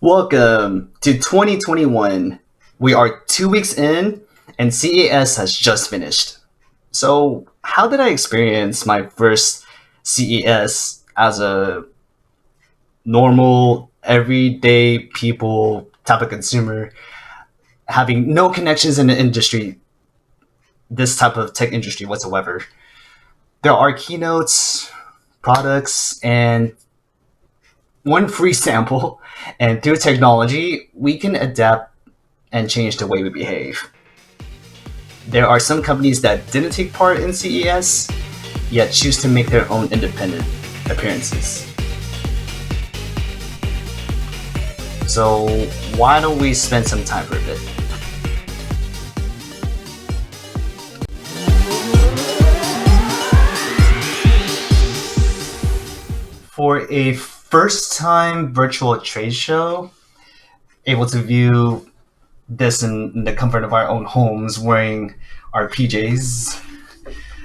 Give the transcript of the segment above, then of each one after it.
Welcome to 2021. We are 2 weeks in and CES has just finished. So, how did I experience my first CES as a normal, everyday people type of consumer, having no connections in the industry, this type of tech industry whatsoever? There are keynotes, products, and one free sample, and through technology, we can adapt and change the way we behave. There are some companies that didn't take part in CES, yet choose to make their own independent appearances. So why don't we spend some time for a bit? For a first-time virtual trade show, able to view this in the comfort of our own homes wearing our PJs,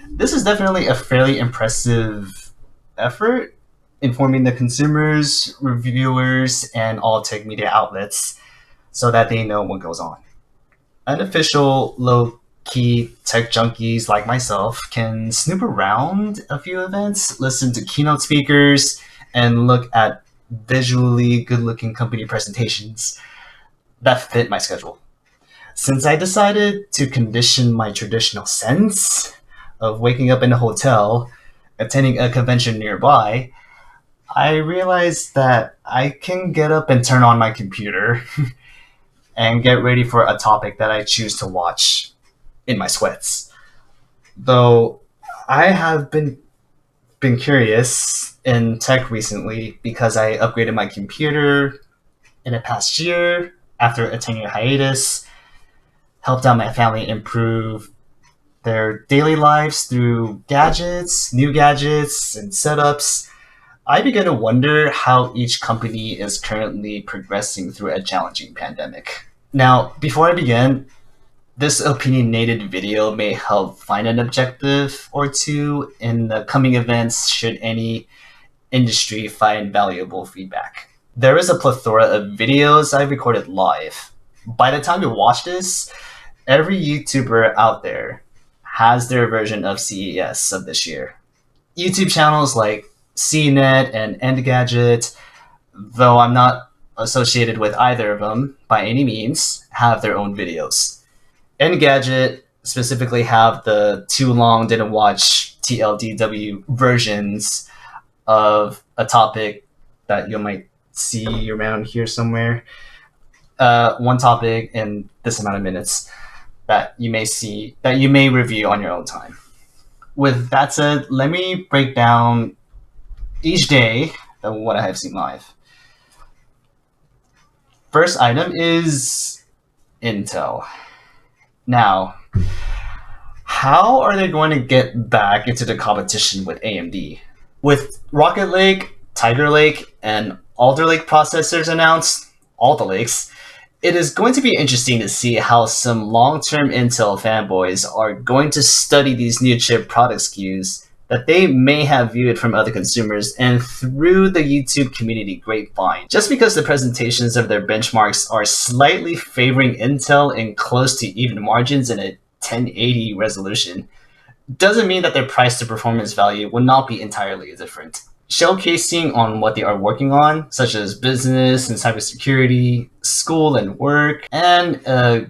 this is definitely a fairly impressive effort, informing the consumers, reviewers, and all tech media outlets so that they know what goes on. Unofficial, low-key tech junkies like myself can snoop around a few events, listen to keynote speakers, and look at visually good-looking company presentations that fit my schedule. Since I decided to condition my traditional sense of waking up in a hotel, attending a convention nearby, I realized that I can get up and turn on my computer and get ready for a topic that I choose to watch in my sweats. Though I have been curious in tech recently because I upgraded my computer in the past year after a 10-year hiatus, helped out my family improve their daily lives through new gadgets, and setups. I began to wonder how each company is currently progressing through a challenging pandemic. Now, before I begin, this opinionated video may help find an objective or two in the coming events should any industry find valuable feedback. There is a plethora of videos I recorded live. By the time you watch this, every YouTuber out there has their version of CES of this year. YouTube channels like CNET and Engadget, though I'm not associated with either of them by any means, have their own videos. Engadget specifically have the too long didn't watch TLDW versions of a topic that you might see around here somewhere. One topic in this amount of minutes that you may review on your own time. With that said, let me break down each day of what I have seen live. First item is Intel. Now, how are they going to get back into the competition with AMD? With Rocket Lake, Tiger Lake, and Alder Lake processors announced, Alder Lakes, it is going to be interesting to see how some long-term Intel fanboys are going to study these new chip product SKUs that they may have viewed from other consumers and through the YouTube community grapevine. Just because the presentations of their benchmarks are slightly favoring Intel in close to even margins in a 1080 resolution, doesn't mean that their price to performance value will not be entirely different. Showcasing on what they are working on, such as business and cybersecurity, school and work, and a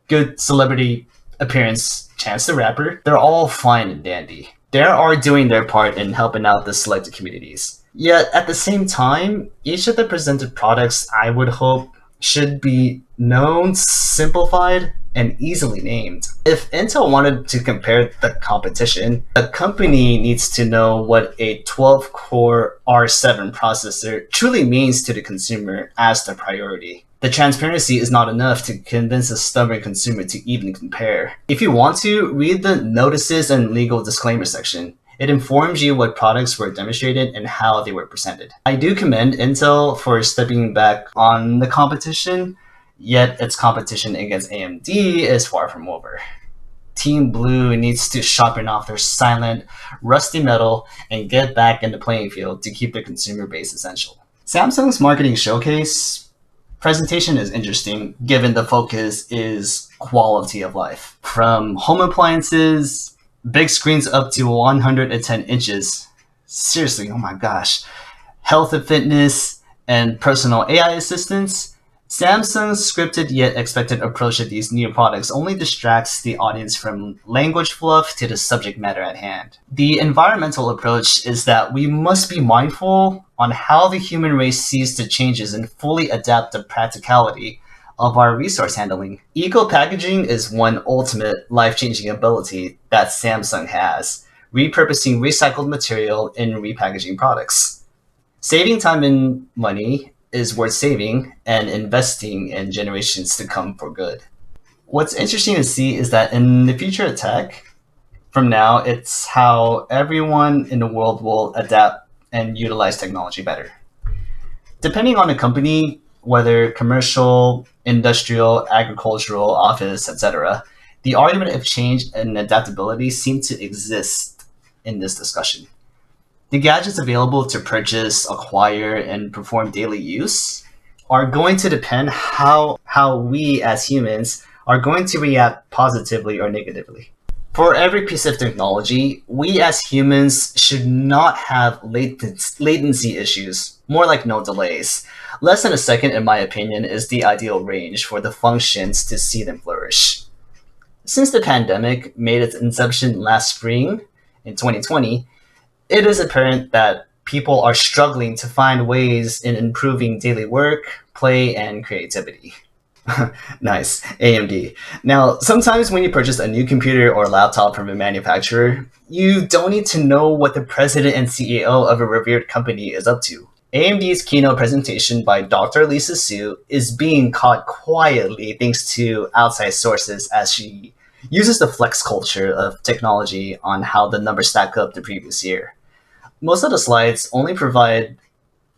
good celebrity appearance, Chance the Rapper, they're all fine and dandy. They are doing their part in helping out the selected communities. Yet, at the same time, each of the presented products, I would hope, should be known, simplified, and easily named. If Intel wanted to compare the competition, the company needs to know what a 12-core R7 processor truly means to the consumer as their priority. The transparency is not enough to convince a stubborn consumer to even compare. If you want to, read the notices and legal disclaimer section. It informs you what products were demonstrated and how they were presented. I do commend Intel for stepping back on the competition, yet its competition against AMD is far from over. Team Blue needs to sharpen off their silent, rusty metal and get back in the playing field to keep the consumer base essential. Samsung's marketing showcase Presentation is interesting given the focus is quality of life. From home appliances, big screens up to 110 inches. Seriously, oh my gosh. Health and fitness, and personal AI assistants, Samsung's scripted yet expected approach to these new products only distracts the audience from language fluff to the subject matter at hand. The environmental approach is that we must be mindful on how the human race sees the changes and fully adapt the practicality of our resource handling. Eco-packaging is one ultimate life-changing ability that Samsung has, repurposing recycled material in repackaging products. Saving time and money is worth saving and investing in generations to come for good. What's interesting to see is that in the future of tech, from now, it's how everyone in the world will adapt and utilize technology better. Depending on the company, whether commercial, industrial, agricultural, office, etc., the argument of change and adaptability seem to exist in this discussion. The gadgets available to purchase, acquire, and perform daily use are going to depend how we as humans are going to react positively or negatively. For every piece of technology, we as humans should not have latency issues, more like no delays. Less than a second, in my opinion, is the ideal range for the functions to see them flourish. Since the pandemic made its inception last spring, in 2020, it is apparent that people are struggling to find ways in improving daily work, play, and creativity. Nice, AMD. Now, sometimes when you purchase a new computer or laptop from a manufacturer, you don't need to know what the president and CEO of a revered company is up to. AMD's keynote presentation by Dr. Lisa Su is being caught quietly thanks to outside sources as she uses the flex culture of technology on how the numbers stack up the previous year. Most of the slides only provide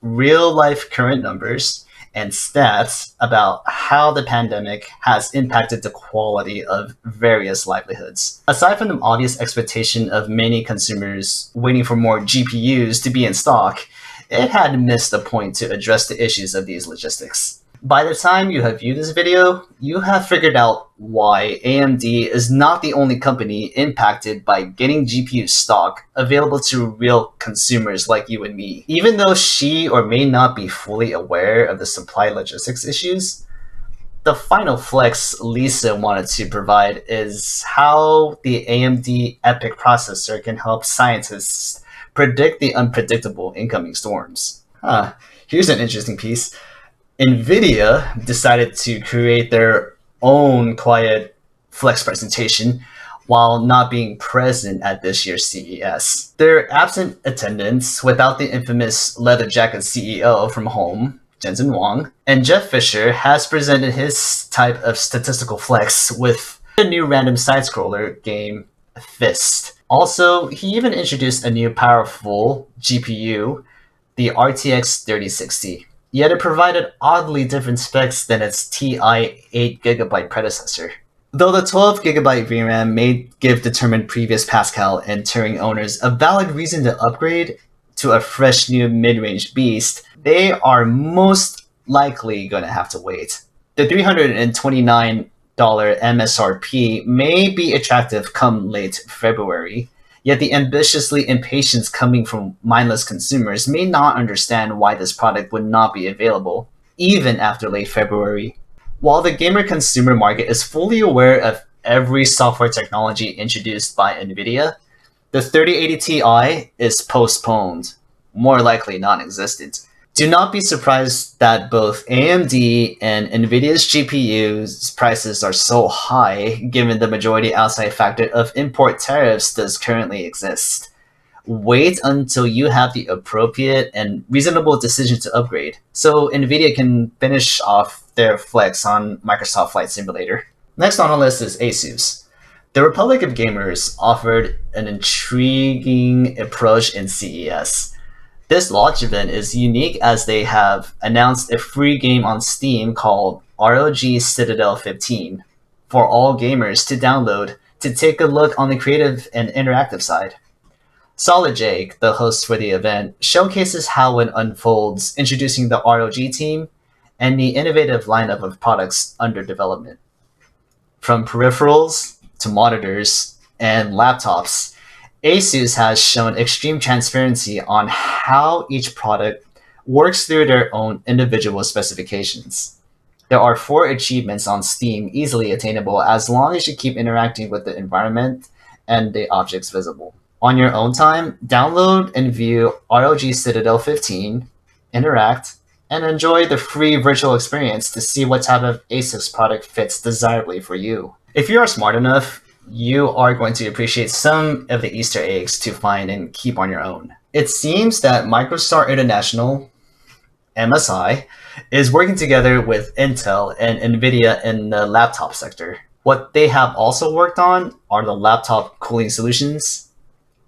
real-life current numbers and stats about how the pandemic has impacted the quality of various livelihoods. Aside from the obvious expectation of many consumers waiting for more GPUs to be in stock, it had missed the point to address the issues of these logistics. By the time you have viewed this video, you have figured out why AMD is not the only company impacted by getting GPU stock available to real consumers like you and me. Even though she or may not be fully aware of the supply logistics issues, the final flex Lisa wanted to provide is how the AMD Epic processor can help scientists predict the unpredictable incoming storms. Here's an interesting piece. NVIDIA decided to create their own quiet flex presentation while not being present at this year's CES. Their absent attendance without the infamous leather jacket CEO from home, Jensen Huang, and Jeff Fisher has presented his type of statistical flex with the new random side-scroller game, Fist. Also, he even introduced a new powerful GPU, the RTX 3060. Yet it provided oddly different specs than its TI 8GB predecessor. Though the 12GB VRAM may give determined previous Pascal and Turing owners a valid reason to upgrade to a fresh new mid-range beast, they are most likely going to have to wait. The $329 MSRP may be attractive come late February, yet the ambitiously impatience coming from mindless consumers may not understand why this product would not be available, even after late February. While the gamer consumer market is fully aware of every software technology introduced by NVIDIA, the 3080 Ti is postponed, more likely non-existent. Do not be surprised that both AMD and NVIDIA's GPUs prices are so high, given the majority outside factor of import tariffs does currently exist. Wait until you have the appropriate and reasonable decision to upgrade, so NVIDIA can finish off their flex on Microsoft Flight Simulator. Next on the list is ASUS. The Republic of Gamers offered an intriguing approach in CES. This launch event is unique as they have announced a free game on Steam called ROG Citadel 15 for all gamers to download to take a look on the creative and interactive side. Solid Jake, the host for the event, showcases how it unfolds, introducing the ROG team and the innovative lineup of products under development. From peripherals to monitors and laptops, ASUS has shown extreme transparency on how each product works through their own individual specifications. There are 4 achievements on Steam easily attainable as long as you keep interacting with the environment and the objects visible. On your own time, download and view ROG Citadel 15, interact, and enjoy the free virtual experience to see what type of ASUS product fits desirably for you. If you are smart enough, you are going to appreciate some of the Easter eggs to find and keep on your own. It seems that Microstar International, MSI, is working together with Intel and NVIDIA in the laptop sector. What they have also worked on are the laptop cooling solutions,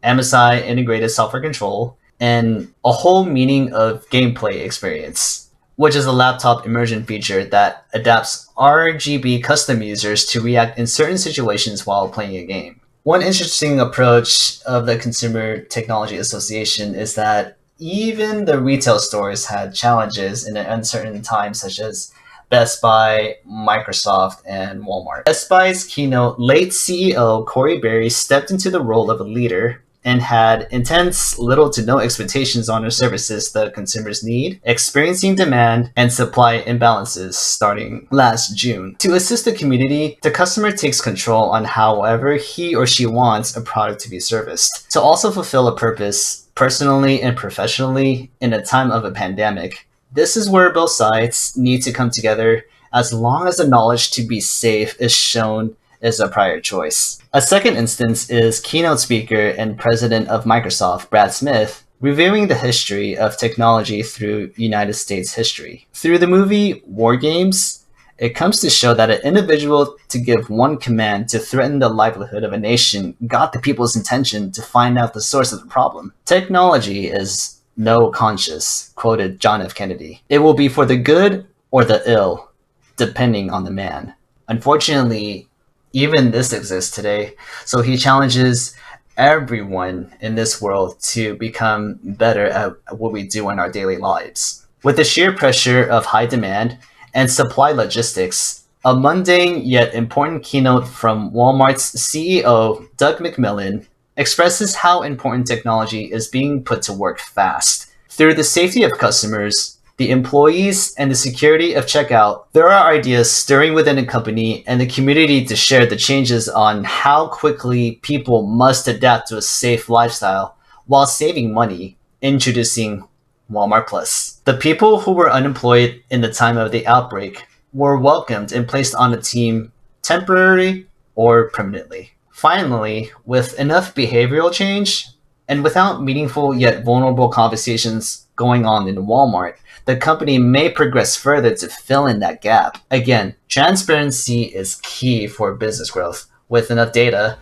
MSI integrated software control, and a whole meaning of gameplay experience, which is a laptop immersion feature that adapts RGB custom users to react in certain situations while playing a game. One interesting approach of the Consumer Technology Association is that even the retail stores had challenges in an uncertain time, such as Best Buy, Microsoft, and Walmart. Best Buy's keynote, late CEO Corey Berry stepped into the role of a leader and had intense, little to no expectations on the services the consumers need, experiencing demand and supply imbalances starting last June. To assist the community, the customer takes control on however he or she wants a product to be serviced. To also fulfill a purpose, personally and professionally, in a time of a pandemic, this is where both sides need to come together as long as the knowledge to be safe is shown is a prior choice. A second instance is keynote speaker and president of Microsoft, Brad Smith, reviewing the history of technology through United States history. Through the movie War Games, it comes to show that an individual to give one command to threaten the livelihood of a nation got the people's attention to find out the source of the problem. Technology is no conscience, quoted John F. Kennedy. It will be for the good or the ill, depending on the man. Unfortunately, even this exists today, so he challenges everyone in this world to become better at what we do in our daily lives. With the sheer pressure of high demand and supply logistics, a mundane yet important keynote from Walmart's CEO, Doug McMillon, expresses how important technology is being put to work fast. Through the safety of customers, the employees, and the security of checkout, there are ideas stirring within the company and the community to share the changes on how quickly people must adapt to a safe lifestyle while saving money, introducing Walmart Plus. The people who were unemployed in the time of the outbreak were welcomed and placed on a team temporarily or permanently. Finally, with enough behavioral change and without meaningful yet vulnerable conversations going on in Walmart, the company may progress further to fill in that gap. Again, transparency is key for business growth, with enough data,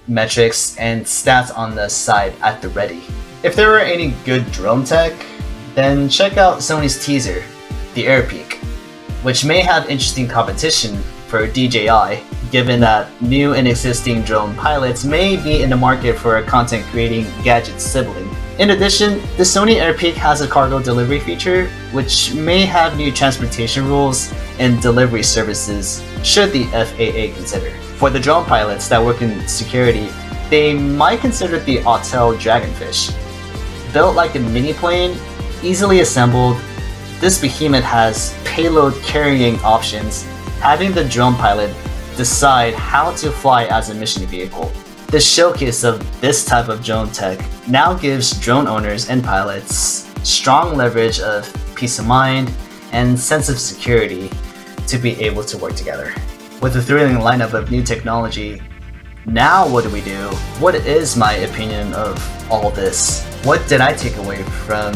metrics, and stats on the side at the ready. If there are any good drone tech, then check out Sony's teaser, the Airpeak, which may have interesting competition for DJI, given that new and existing drone pilots may be in the market for a content creating gadget sibling. In addition, the Sony Airpeak has a cargo delivery feature, which may have new transportation rules and delivery services should the FAA consider. For the drone pilots that work in security, they might consider the Autel Dragonfish. Built like a mini plane, easily assembled, this behemoth has payload carrying options, having the drone pilot decide how to fly as a mission vehicle. The showcase of this type of drone tech now gives drone owners and pilots strong leverage of peace of mind and sense of security to be able to work together. With a thrilling lineup of new technology, now what do we do? What is my opinion of all this? What did I take away from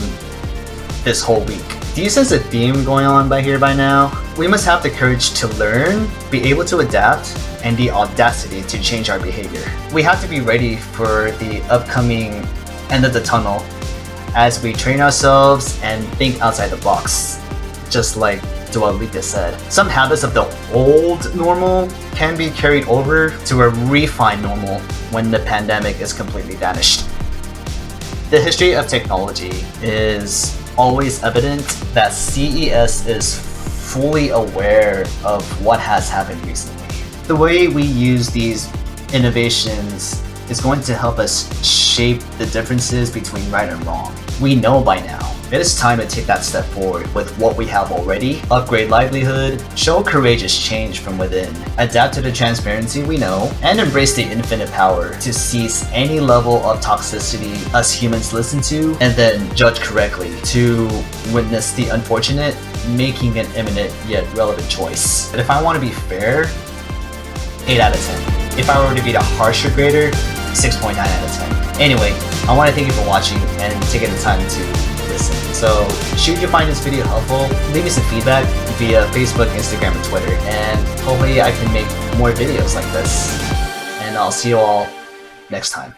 this whole week? Do you sense a theme going on by now? We must have the courage to learn, be able to adapt, and the audacity to change our behavior. We have to be ready for the upcoming end of the tunnel as we train ourselves and think outside the box, just like Dua Lipa said. Some habits of the old normal can be carried over to a refined normal when the pandemic is completely vanished. The history of technology is always evident that CES is fully aware of what has happened recently. The way we use these innovations is going to help us shape the differences between right and wrong. We know by now. It is time to take that step forward with what we have already, upgrade livelihood, show courageous change from within, adapt to the transparency we know, and embrace the infinite power to seize any level of toxicity us humans listen to, and then judge correctly to witness the unfortunate, making an imminent yet relevant choice. But if I want to be fair, 8 out of 10. If I were to be the harsher grader, 6.9 out of 10. Anyway, I want to thank you for watching and taking the time to listen. So, should you find this video helpful, leave me some feedback via Facebook, Instagram, and Twitter, and hopefully I can make more videos like this. And I'll see you all next time.